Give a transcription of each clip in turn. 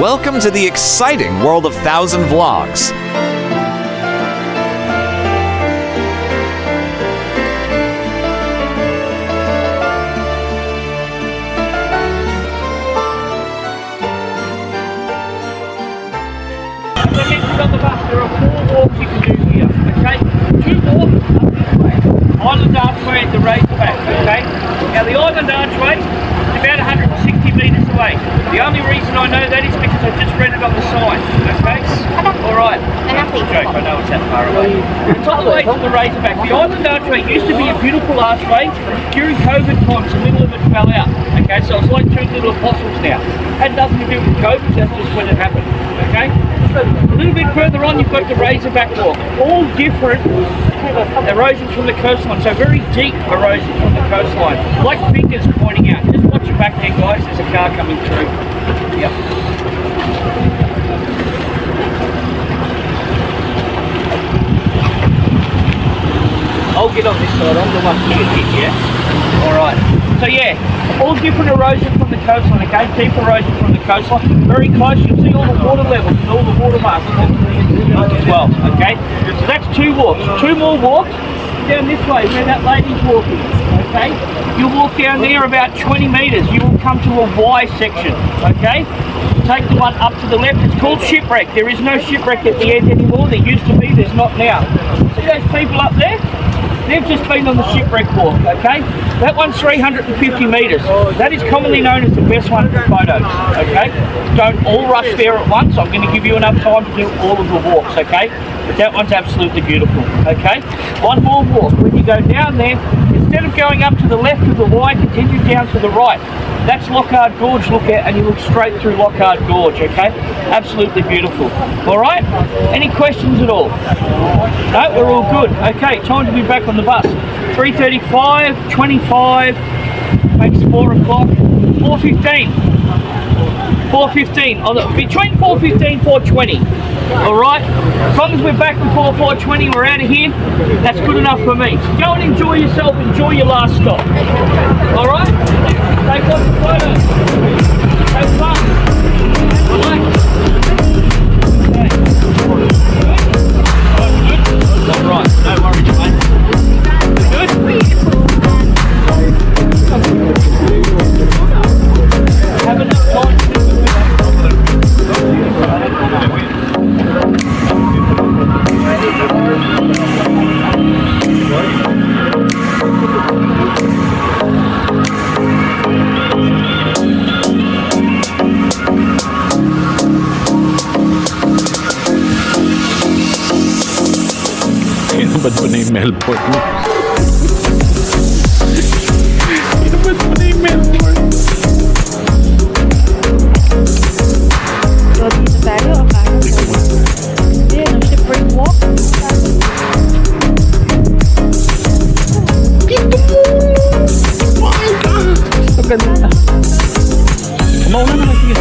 Welcome to the exciting world of 1,000 Vlogs. On the bus, there are 4 walks you can do here, okay? 2 walks up this way. Island Archway at the Razorback, okay? Now the Island Archway is about 160 metres away. The only reason I know that is because I just read it on the sign, okay? Alright, joke, I know it's that far away. It's all the way to the Razorback. The Island Archway used to be a beautiful archway. During COVID times, the middle of it fell out, okay? So it's like 2 little apostles now. Had nothing to do with COVID, that's just when it happened, okay? A little bit further on, you've got the Razorback walk. All different erosions from the coastline, so very deep erosions from the coastline. Like fingers pointing out. Just watch your back there, guys. There's a car coming through. Yep. I'll get on this side. I'm the one who gets hit, yeah? Alright. So yeah, all different erosion from the coastline, okay? Deep erosion from the coastline. Very close, you'll see all the water levels and all the water marks as well, okay? So that's 2 walks. 2 more walks down this way where that lady's walking, okay? You'll walk down there about 20 metres. You will come to a Y section, okay? Take the one up to the left. It's called Shipwreck. There is no Shipwreck at the end anymore. There used to be, there's not now. See those people up there? They've just been on the Shipwreck walk, okay? That one's 350 metres. That is commonly known as the best one for photos, okay? Don't all rush there at once. I'm going to give you enough time to do all of the walks, okay? But that one's absolutely beautiful, okay? One more walk. When you go down there, instead of going up to the left of the Y, continue down to the right. That's Lockhart Gorge, look at, and you look straight through Lockhart Gorge, okay? Absolutely beautiful. All right? Any questions at all? No, we're all good. Okay, time to be back on the bus. 3:35, 25, makes 4 o'clock, 4:15. 4:15, between 4:15 4:20. All right? As long as we're back before 4:20, we're out of here. That's good enough for me. Go and enjoy yourself, enjoy your last stop. All right? Take lots of photos. Have fun. Relax. Okay. Good? All right. No worries, mate. Good? Have enough time to do ba't mo na yung Melbourne? Ba't mo na yung Melbourne? So, dito tayo, akala ko. Ayan, ang Shipwreck walk. Dito mo! Oh my God! Ang ganda. Mauna naman, sige.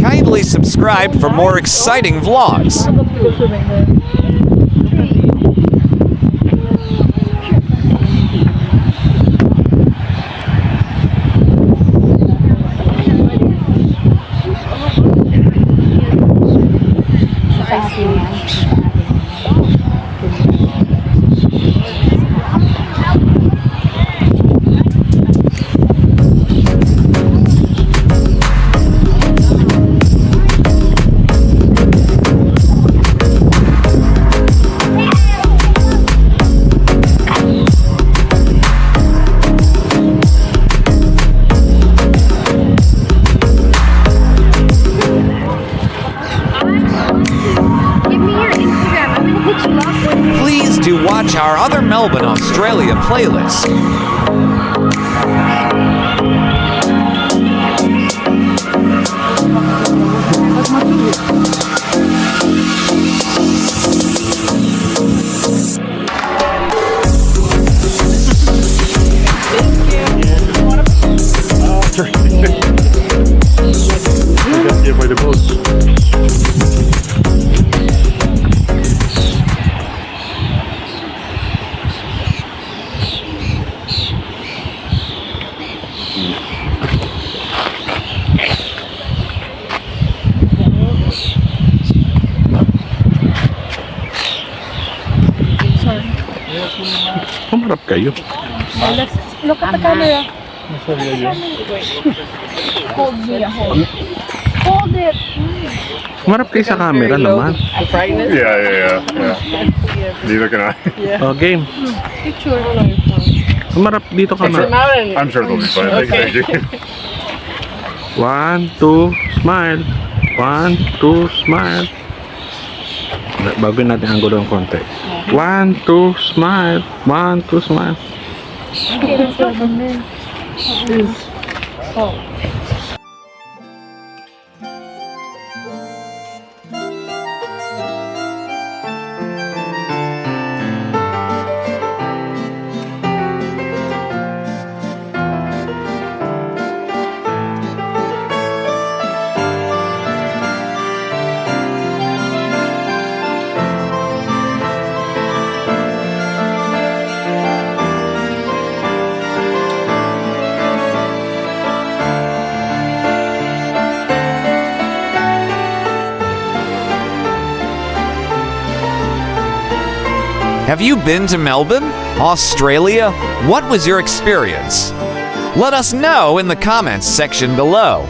Kindly subscribe for more exciting vlogs. Melbourne, Australia playlist. Get by the boat. Humarap kayo. Look at the camera. Hold me, hold it. Humarap kayo sa camera naman. Yeah. Neither can I. Oh, game. Picture. Humarap dito ka na. I'm sure they'll be fine. Thank you. 1, 2, smile. 1, 2, smile. Baguhin natin ang gulo ng konti. 1, 2, smile. 1, 2, smile. Have you been to Melbourne, Australia? What was your experience? Let us know in the comments section below.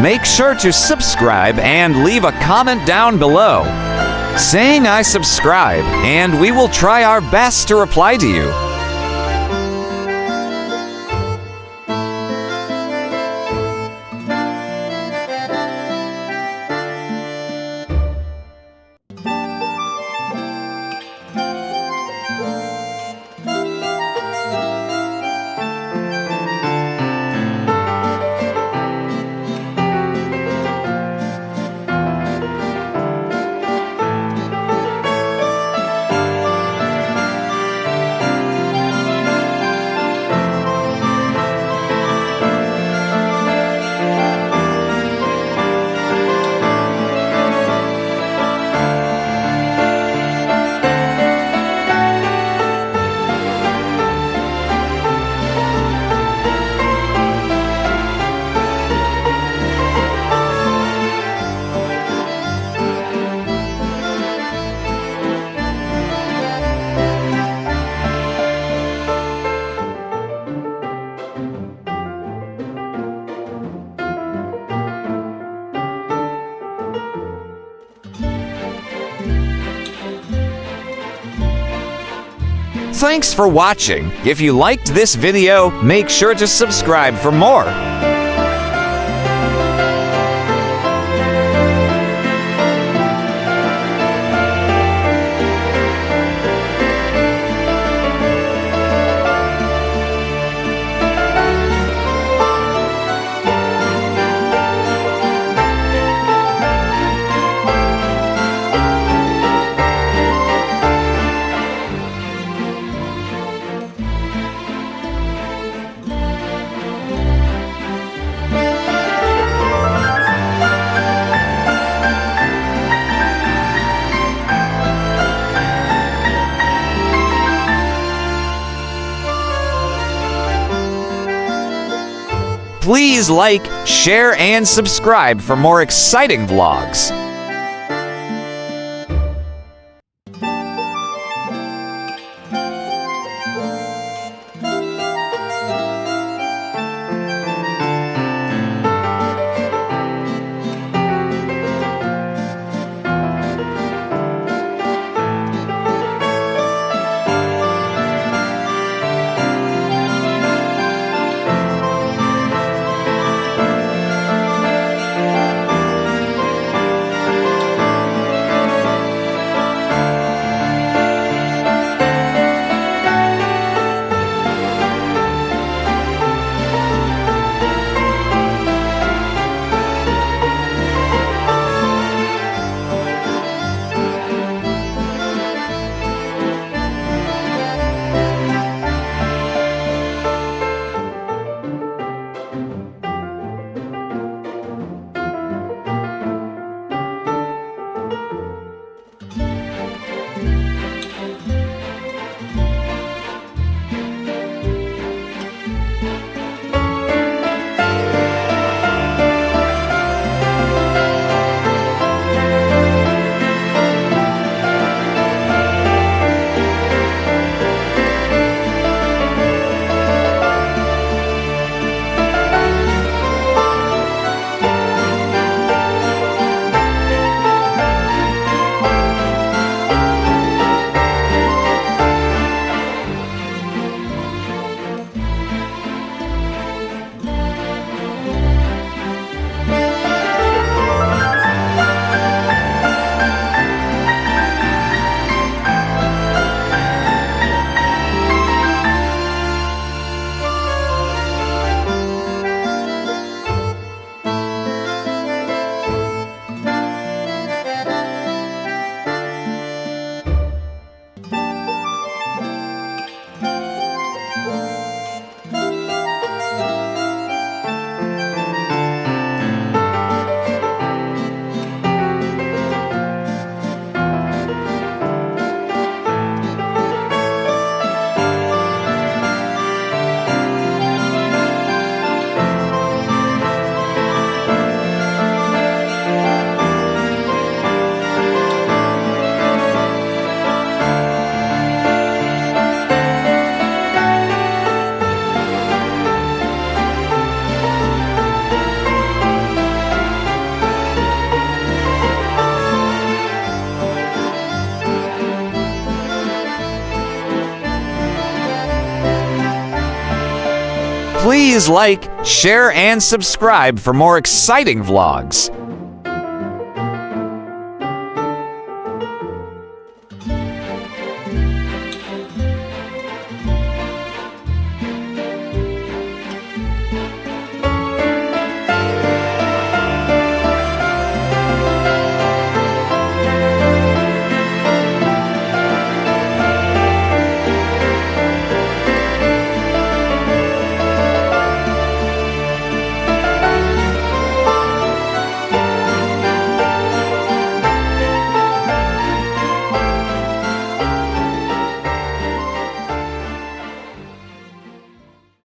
make sure to subscribe and leave a comment down below saying I subscribe, and we will try our best to reply to you. Thanks for watching. If you liked this video, make sure to subscribe for more. Please like, share, and subscribe for more exciting vlogs. Please like, share, and subscribe for more exciting vlogs.